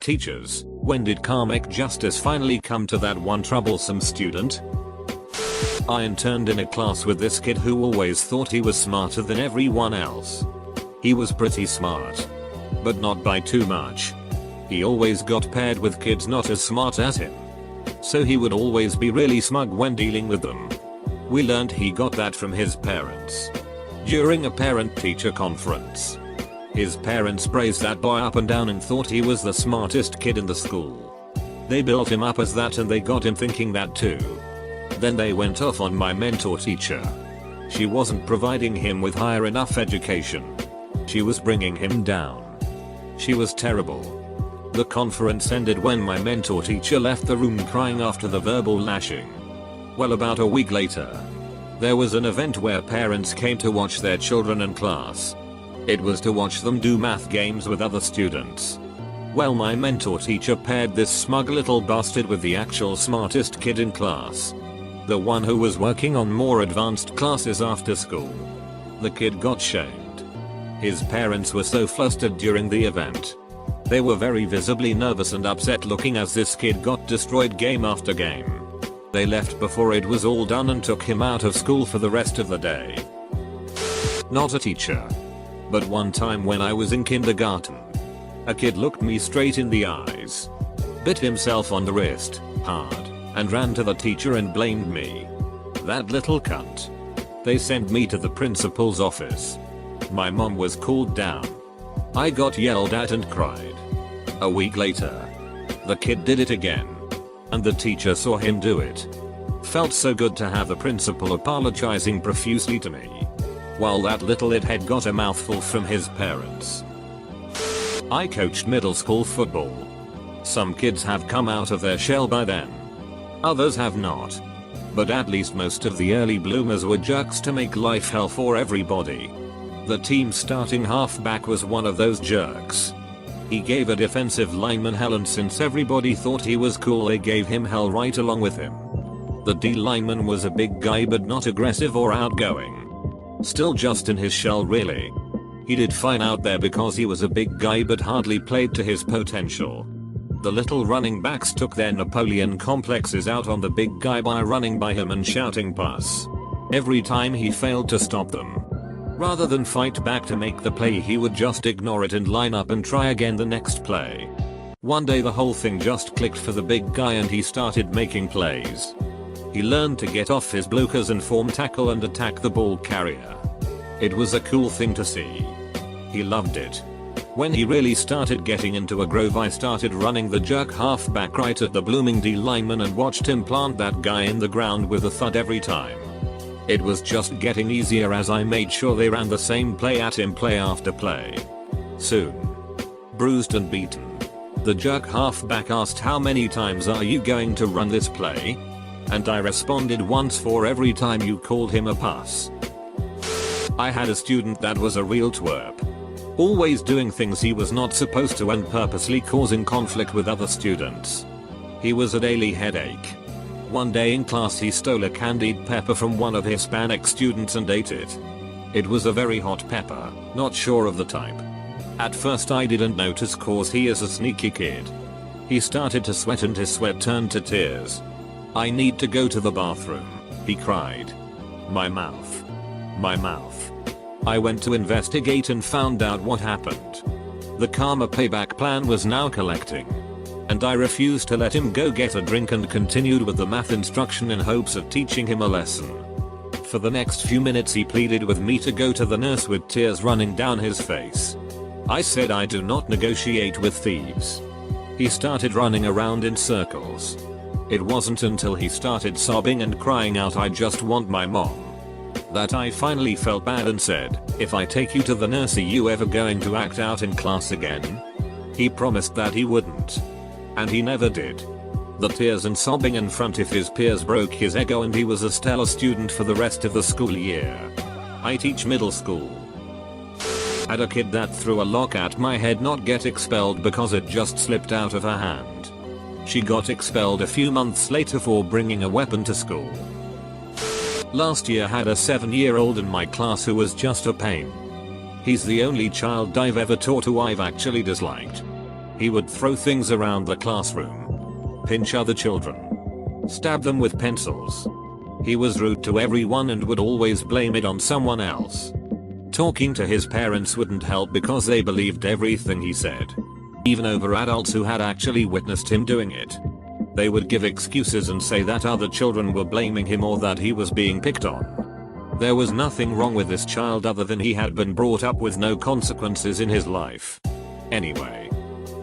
Teachers, when did karmic justice finally come to that one troublesome student? I interned in a class with this kid who always thought he was smarter than everyone else. He was pretty smart, but not by too much. He always got paired with kids not as smart as him, so he would always be really smug when dealing with them. We learned he got that from his parents. During a parent-teacher conference, his parents praised that boy up and down and thought he was the smartest kid in the school. They built him up as that and they got him thinking that too. Then they went off on my mentor teacher. She wasn't providing him with higher enough education. She was bringing him down. She was terrible. The conference ended when my mentor teacher left the room crying after the verbal lashing. Well, about a week later, there was an event where parents came to watch their children in class. It was to watch them do math games with other students. Well, my mentor teacher paired this smug little bastard with the actual smartest kid in class. The one who was working on more advanced classes after school. The kid got shamed. His parents were so flustered during the event. They were very visibly nervous and upset looking as this kid got destroyed game after game. They left before it was all done and took him out of school for the rest of the day. Not a teacher. But one time when I was in kindergarten, a kid looked me straight in the eyes, bit himself on the wrist, hard, and ran to the teacher and blamed me. That little cunt. They sent me to the principal's office. My mom was called down. I got yelled at and cried. A week later, the kid did it again. And the teacher saw him do it. Felt so good to have the principal apologizing profusely to me, while that little idiot got a mouthful from his parents. I coached middle school football. Some kids have come out of their shell by then. Others have not. But at least most of the early bloomers were jerks to make life hell for everybody. The team's starting halfback was one of those jerks. He gave a defensive lineman hell, and since everybody thought he was cool, they gave him hell right along with him. The D lineman was a big guy but not aggressive or outgoing. Still just in his shell really. He did fine out there because he was a big guy but hardly played to his potential. The little running backs took their Napoleon complexes out on the big guy by running by him and shouting pass every time he failed to stop them. Rather than fight back to make the play, he would just ignore it and line up and try again the next play. One day the whole thing just clicked for the big guy and he started making plays. He learned to get off his blockers and form tackle and attack the ball carrier. It was a cool thing to see. He loved it. When he really started getting into a groove, I started running the jerk halfback right at the blooming D lineman and watched him plant that guy in the ground with a thud every time. It was just getting easier as I made sure they ran the same play at him play after play. Soon, bruised and beaten, the jerk halfback asked, "How many times are you going to run this play?" And I responded, "Once for every time you called him a pass." I had a student that was a real twerp. Always doing things he was not supposed to and purposely causing conflict with other students. He was a daily headache. One day in class he stole a candied pepper from one of Hispanic students and ate it. It was a very hot pepper, not sure of the type. At first I didn't notice cause he is a sneaky kid. He started to sweat and his sweat turned to tears. "I need to go to the bathroom," he cried. My mouth. My mouth. I went to investigate and found out what happened. The karma payback plan was now collecting. And I refused to let him go get a drink and continued with the math instruction in hopes of teaching him a lesson. For the next few minutes he pleaded with me to go to the nurse with tears running down his face. I said I do not negotiate with thieves. He started running around in circles. It wasn't until he started sobbing and crying out, "I just want my mom," that I finally felt bad and said, "If I take you to the nurse, are you ever going to act out in class again?" He promised that he wouldn't. And he never did. The tears and sobbing in front of his peers broke his ego and he was a stellar student for the rest of the school year. I teach middle school. Had a kid that threw a lock at my head not get expelled because it just slipped out of her hand. She got expelled a few months later for bringing a weapon to school. Last year had a 7-year-old in my class who was just a pain. He's the only child I've ever taught who I've actually disliked. He would throw things around the classroom, pinch other children, stab them with pencils. He was rude to everyone and would always blame it on someone else. Talking to his parents wouldn't help because they believed everything he said, even over adults who had actually witnessed him doing it. They would give excuses and say that other children were blaming him or that he was being picked on. There was nothing wrong with this child other than he had been brought up with no consequences in his life. Anyway,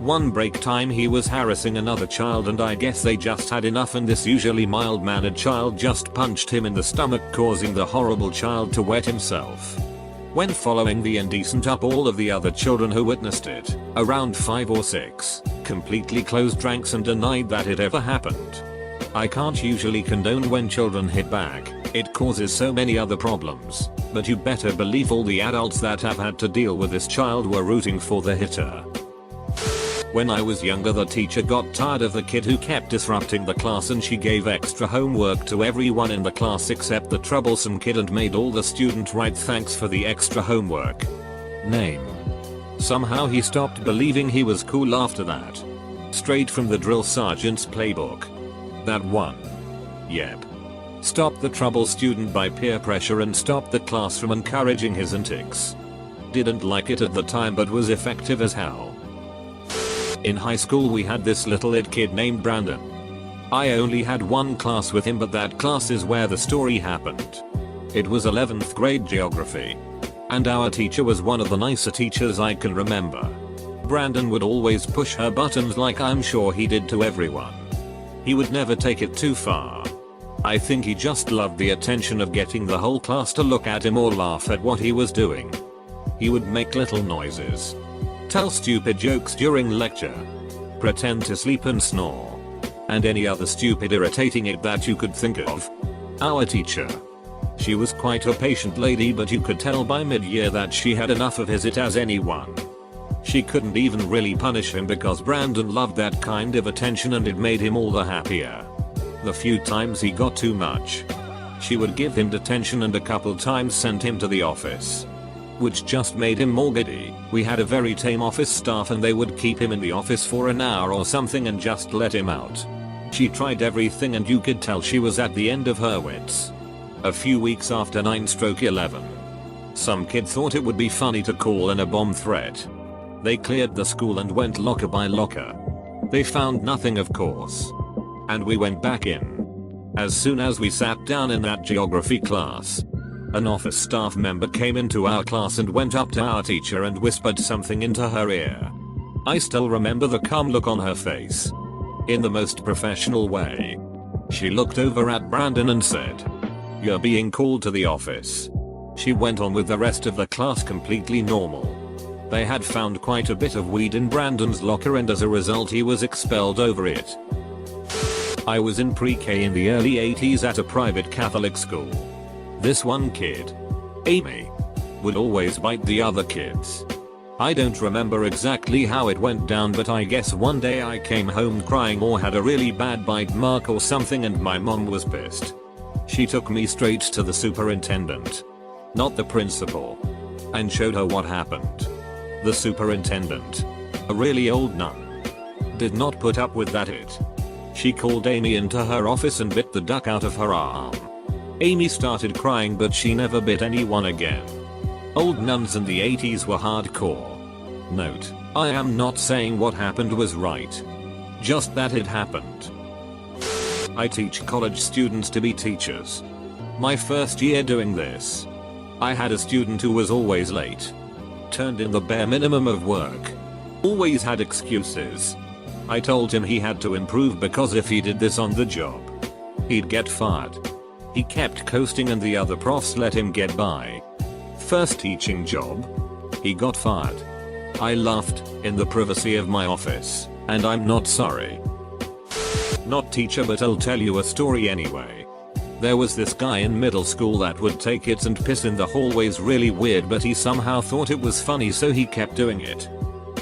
one break time he was harassing another child and I guess they just had enough and this usually mild-mannered child just punched him in the stomach, causing the horrible child to wet himself. When following the indecent up, all of the other children who witnessed it, around 5 or 6, completely closed ranks and denied that it ever happened. I can't usually condone when children hit back, it causes so many other problems, but you better believe all the adults that have had to deal with this child were rooting for the hitter. When I was younger, the teacher got tired of the kid who kept disrupting the class and she gave extra homework to everyone in the class except the troublesome kid and made all the students write thanks for the extra homework. Name. Somehow he stopped believing he was cool after that. Straight from the drill sergeant's playbook. That one. Yep. Stopped the trouble student by peer pressure and stopped the class from encouraging his antics. Didn't like it at the time but was effective as hell. In high school we had this little it kid named Brandon. I only had one class with him, but that class is where the story happened. It was 11th grade geography. And our teacher was one of the nicer teachers I can remember. Brandon would always push her buttons like I'm sure he did to everyone. He would never take it too far. I think he just loved the attention of getting the whole class to look at him or laugh at what he was doing. He would make little noises, tell stupid jokes during lecture, pretend to sleep and snore, and any other stupid irritating it that you could think of. Our teacher. She was quite a patient lady, but you could tell by mid-year that she had enough of his it as anyone. She couldn't even really punish him because Brandon loved that kind of attention and it made him all the happier. The few times he got too much, she would give him detention and a couple times sent him to the office, which just made him more giddy. We had a very tame office staff and they would keep him in the office for an hour or something and just let him out. She tried everything and you could tell she was at the end of her wits. A few weeks after 9/11, some kid thought it would be funny to call in a bomb threat. They cleared the school and went locker by locker. They found nothing, of course. And we went back in. As soon as we sat down in that geography class, an office staff member came into our class and went up to our teacher and whispered something into her ear. I still remember the calm look on her face. In the most professional way, she looked over at Brandon and said, "You're being called to the office." She went on with the rest of the class completely normal. They had found quite a bit of weed in Brandon's locker and as a result he was expelled over it. I was in pre-K in the early 80s at a private Catholic school. This one kid, Amy, would always bite the other kids. I don't remember exactly how it went down, but I guess one day I came home crying or had a really bad bite mark or something and my mom was pissed. She took me straight to the superintendent, not the principal, and showed her what happened. The superintendent, a really old nun, did not put up with that it. She called Amy into her office and bit the duck out of her arm. Amy started crying, but she never bit anyone again. Old nuns in the 80s were hardcore. Note, I am not saying what happened was right, just that it happened. I teach college students to be teachers. My first year doing this, I had a student who was always late, turned in the bare minimum of work, always had excuses. I told him he had to improve because if he did this on the job, he'd get fired. He kept coasting and the other profs let him get by. First teaching job, he got fired. I laughed in the privacy of my office, and I'm not sorry. Not teacher, but I'll tell you a story anyway. There was this guy in middle school that would take it and piss in the hallways really weird, but he somehow thought it was funny so he kept doing it.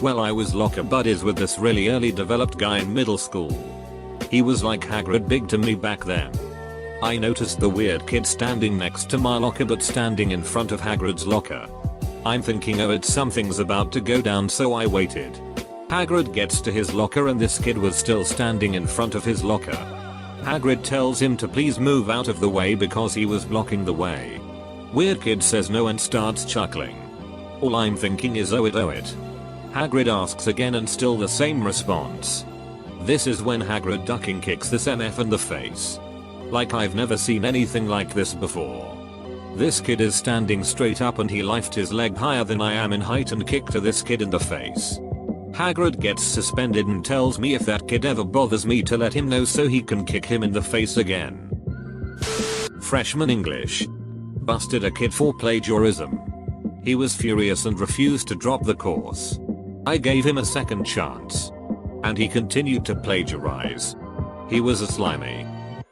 Well, I was locker buddies with this really early developed guy in middle school. He was like Hagrid big to me back then. I noticed the weird kid standing next to my locker but standing in front of Hagrid's locker. I'm thinking, oh, it's something's about to go down, so I waited. Hagrid gets to his locker and this kid was still standing in front of his locker. Hagrid tells him to please move out of the way because he was blocking the way. Weird kid says no and starts chuckling. All I'm thinking is oh it. Hagrid asks again and still the same response. This is when Hagrid ducking kicks this MF in the face. Like I've never seen anything like this before. This kid is standing straight up and he lifted his leg higher than I am in height and kicked to this kid in the face. Hagrid gets suspended and tells me if that kid ever bothers me to let him know so he can kick him in the face again. Freshman English. Busted a kid for plagiarism. He was furious and refused to drop the course. I gave him a second chance. And he continued to plagiarize. He was a slimy,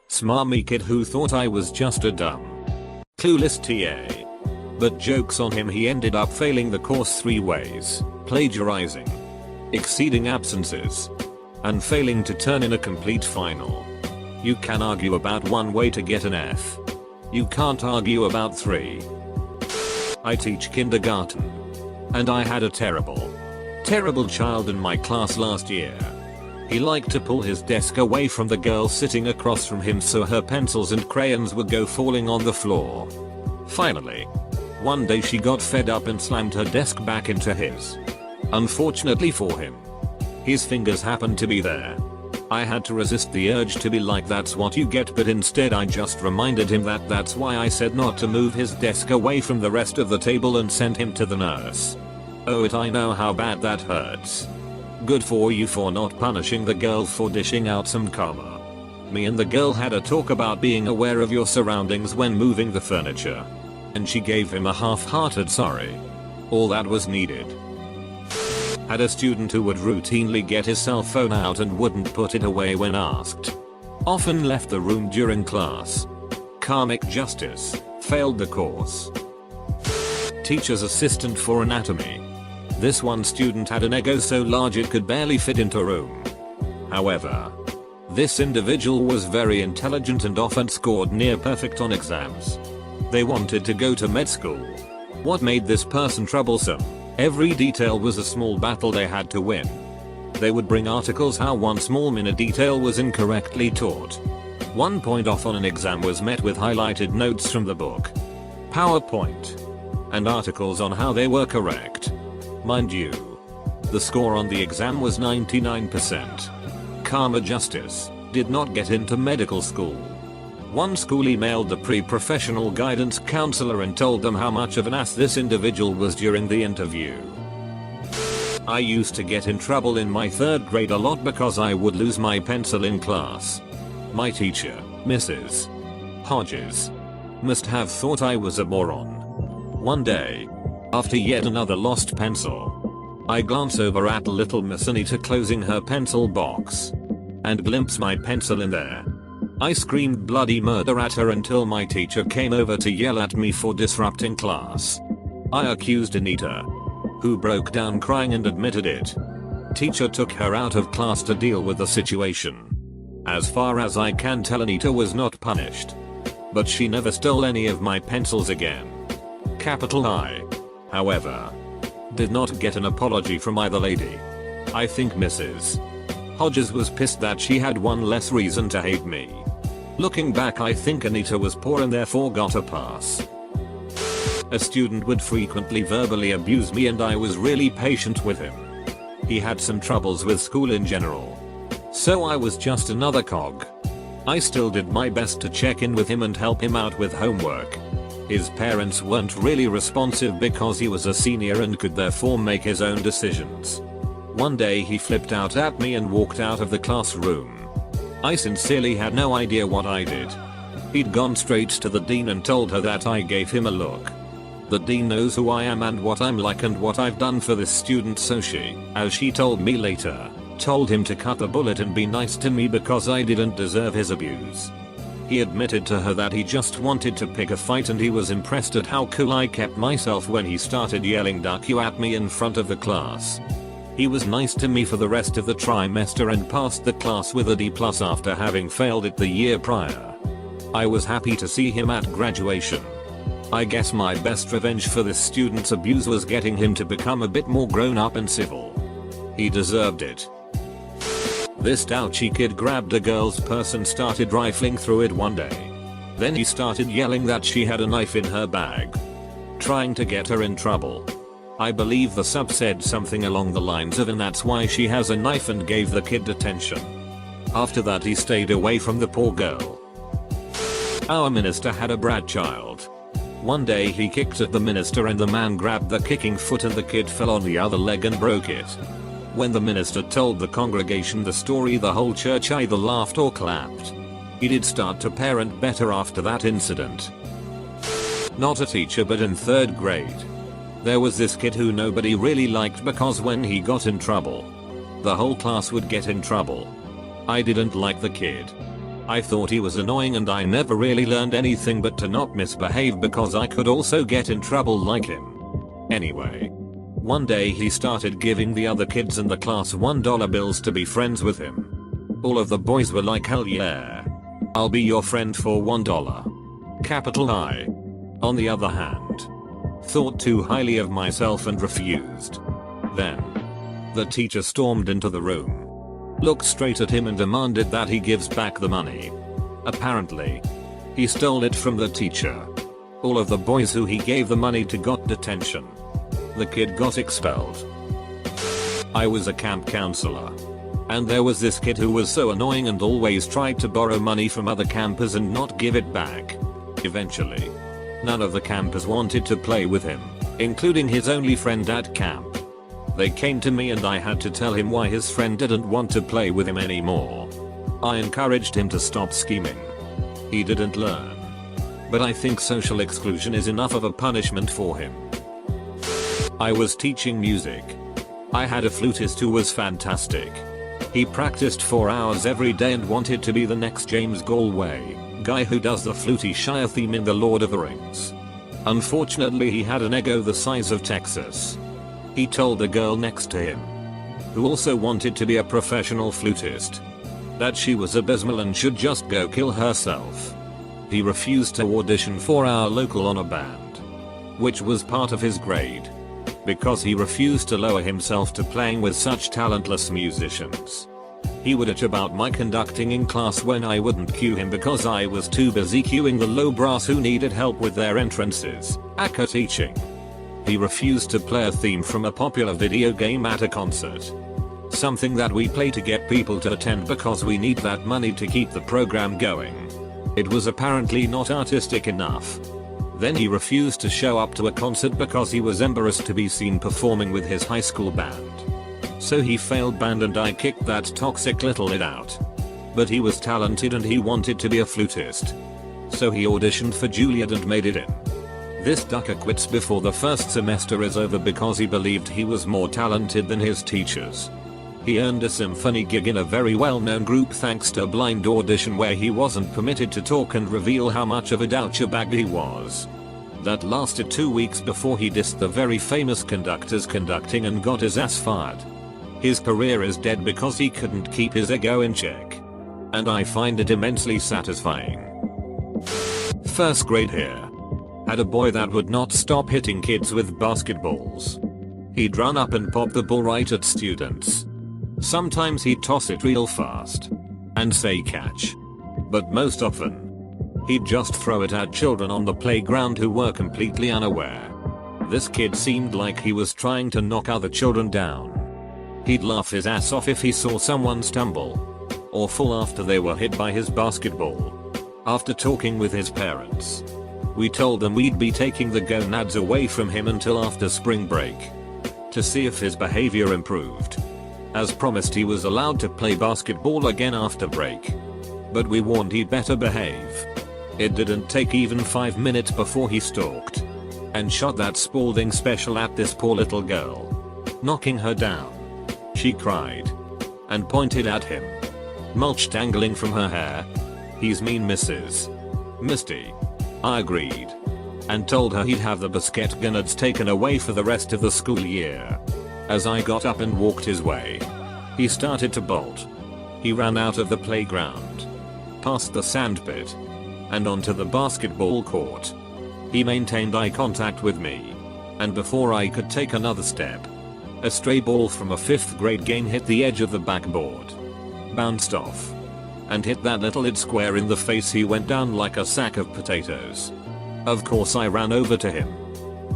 smarmy kid who thought I was just a dumb, clueless TA. But jokes on him, he ended up failing the course 3 ways: plagiarizing, exceeding absences, and failing to turn in a complete final. You can argue about 1 way to get an F. You can't argue about 3. I teach kindergarten. And I had a terrible child in my class last year. He liked to pull his desk away from the girl sitting across from him so her pencils and crayons would go falling on the floor. Finally, one day she got fed up and slammed her desk back into his. Unfortunately for him, his fingers happened to be there. I had to resist the urge to be like that's what you get, but instead I just reminded him that that's why I said not to move his desk away from the rest of the table and sent him to the nurse. Oh I know how bad that hurts. Good for you for not punishing the girl for dishing out some karma. Me and the girl had a talk about being aware of your surroundings when moving the furniture. And she gave him a half-hearted sorry. All that was needed. Had a student who would routinely get his cell phone out and wouldn't put it away when asked. Often left the room during class. Karmic justice. Failed the course. Teacher's assistant for anatomy. This one student had an ego so large it could barely fit into a room. However, this individual was very intelligent and often scored near perfect on exams. They wanted to go to med school. What made this person troublesome? Every detail was a small battle they had to win. They would bring articles how one small minute detail was incorrectly taught. 1 point off on an exam was met with highlighted notes from the book, PowerPoint, and articles on how they were correct. Mind you, the score on the exam was 99%. Karma justice. Did not get into medical school. One school emailed the pre-professional guidance counselor and told them how much of an ass this individual was during the interview. I used to get in trouble in my 3rd grade a lot because I would lose my pencil in class. My teacher, Mrs. Hodges, must have thought I was a moron. One day, after yet another lost pencil, I glance over at little Miss Anita closing her pencil box and glimpse my pencil in there. I screamed bloody murder at her until my teacher came over to yell at me for disrupting class. I accused Anita, who broke down crying and admitted it. Teacher took her out of class to deal with the situation. As far as I can tell, Anita was not punished. But she never stole any of my pencils again. Capital I, however, did not get an apology from either lady. I think Mrs. Hodges was pissed that she had one less reason to hate me. Looking back, I think Anita was poor and therefore got a pass. A student would frequently verbally abuse me and I was really patient with him. He had some troubles with school in general. So I was just another cog. I still did my best to check in with him and help him out with homework. His parents weren't really responsive because he was a senior and could therefore make his own decisions. One day he flipped out at me and walked out of the classroom. I sincerely had no idea what I did. He'd gone straight to the dean and told her that I gave him a look. The dean knows who I am and what I'm like and what I've done for this student, so she, as she told me later, told him to cut the bullet and be nice to me because I didn't deserve his abuse. He admitted to her that he just wanted to pick a fight and he was impressed at how cool I kept myself when he started yelling "duck you" at me in front of the class. He was nice to me for the rest of the trimester and passed the class with a D+ after having failed it the year prior. I was happy to see him at graduation. I guess my best revenge for this student's abuse was getting him to become a bit more grown up and civil. He deserved it. This douchey kid grabbed a girl's purse and started rifling through it one day. Then he started yelling that she had a knife in her bag, trying to get her in trouble. I believe the sub said something along the lines of, "And that's why she has a knife," and gave the kid detention. After that he stayed away from the poor girl. Our minister had a brat child. One day he kicked at the minister and the man grabbed the kicking foot and the kid fell on the other leg and broke it. When the minister told the congregation the story, the whole church either laughed or clapped. He did start to parent better after that incident. Not a teacher, but in 3rd grade. There was this kid who nobody really liked because when he got in trouble, the whole class would get in trouble. I didn't like the kid. I thought he was annoying and I never really learned anything but to not misbehave because I could also get in trouble like him. Anyway, one day he started giving the other kids in the class $1 bills to be friends with him. All of the boys were like, "Hell yeah. I'll be your friend for $1. Capital I. On the other hand, thought too highly of myself and refused. Then, the teacher stormed into the room, looked straight at him and demanded that he gives back the money. Apparently, he stole it from the teacher. All of the boys who he gave the money to got detention. The kid got expelled. I was a camp counselor, and there was this kid who was so annoying and always tried to borrow money from other campers and not give it back. Eventually, none of the campers wanted to play with him, including his only friend at camp. They came to me and I had to tell him why his friend didn't want to play with him anymore. I encouraged him to stop scheming. He didn't learn. But I think social exclusion is enough of a punishment for him. I was teaching music. I had a flutist who was fantastic. He practiced 4 hours every day and wanted to be the next James Galway, guy who does the Fluty Shire theme in The Lord of the Rings. Unfortunately, he had an ego the size of Texas. He told the girl next to him, who also wanted to be a professional flutist, that she was abysmal and should just go kill herself. He refused to audition for our local honor band, which was part of his grade, because he refused to lower himself to playing with such talentless musicians. He would bitch about my conducting in class when I wouldn't cue him because I was too busy cueing the low brass who needed help with their entrances, aka teaching. He refused to play a theme from a popular video game at a concert, something that we play to get people to attend because we need that money to keep the program going. It was apparently not artistic enough. Then he refused to show up to a concert because he was embarrassed to be seen performing with his high school band. So he failed band and I kicked that toxic little lid out. But he was talented and he wanted to be a flutist. So he auditioned for Juilliard and made it in. This ducker quits before the first semester is over because he believed he was more talented than his teachers. He earned a symphony gig in a very well-known group thanks to a blind audition where he wasn't permitted to talk and reveal how much of a douchebag he was. That lasted 2 weeks before he dissed the very famous conductors conducting and got his ass fired. His career is dead because he couldn't keep his ego in check. And I find it immensely satisfying. 1st grade here. Had a boy that would not stop hitting kids with basketballs. He'd run up and pop the ball right at students. Sometimes he'd toss it real fast and say catch. But most often, he'd just throw it at children on the playground who were completely unaware. This kid seemed like he was trying to knock other children down. He'd laugh his ass off if he saw someone stumble or fall after they were hit by his basketball. After talking with his parents, we told them we'd be taking the gonads away from him until after spring break to see if his behavior improved. As promised, he was allowed to play basketball again after break, but we warned he'd better behave. It didn't take even 5 minutes before he stalked and shot that Spalding special at this poor little girl, knocking her down. She cried and pointed at him, mulch dangling from her hair. "He's mean, Mrs. Misty." I agreed and told her he'd have the basket gonads taken away for the rest of the school year. As I got up and walked his way, he started to bolt. He ran out of the playground, past the sandpit, and onto the basketball court. He maintained eye contact with me, and before I could take another step, A stray ball from a 5th grade game hit the edge of the backboard, bounced off, and hit that little id square in the face. He went down like a sack of potatoes. Of course I ran over to him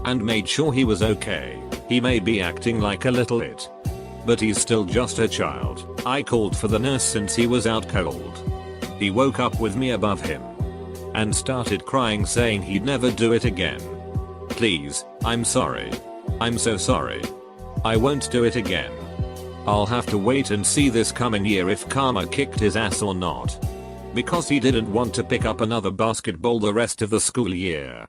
and made sure he was okay. He may be acting like a little it, but he's still just a child. I called for the nurse since he was out cold. He woke up with me above him and started crying, saying he'd never do it again. Please, I'm sorry. I'm so sorry. I won't do it again. I'll have to wait and see this coming year if karma kicked his ass or not, because he didn't want to pick up another basketball the rest of the school year.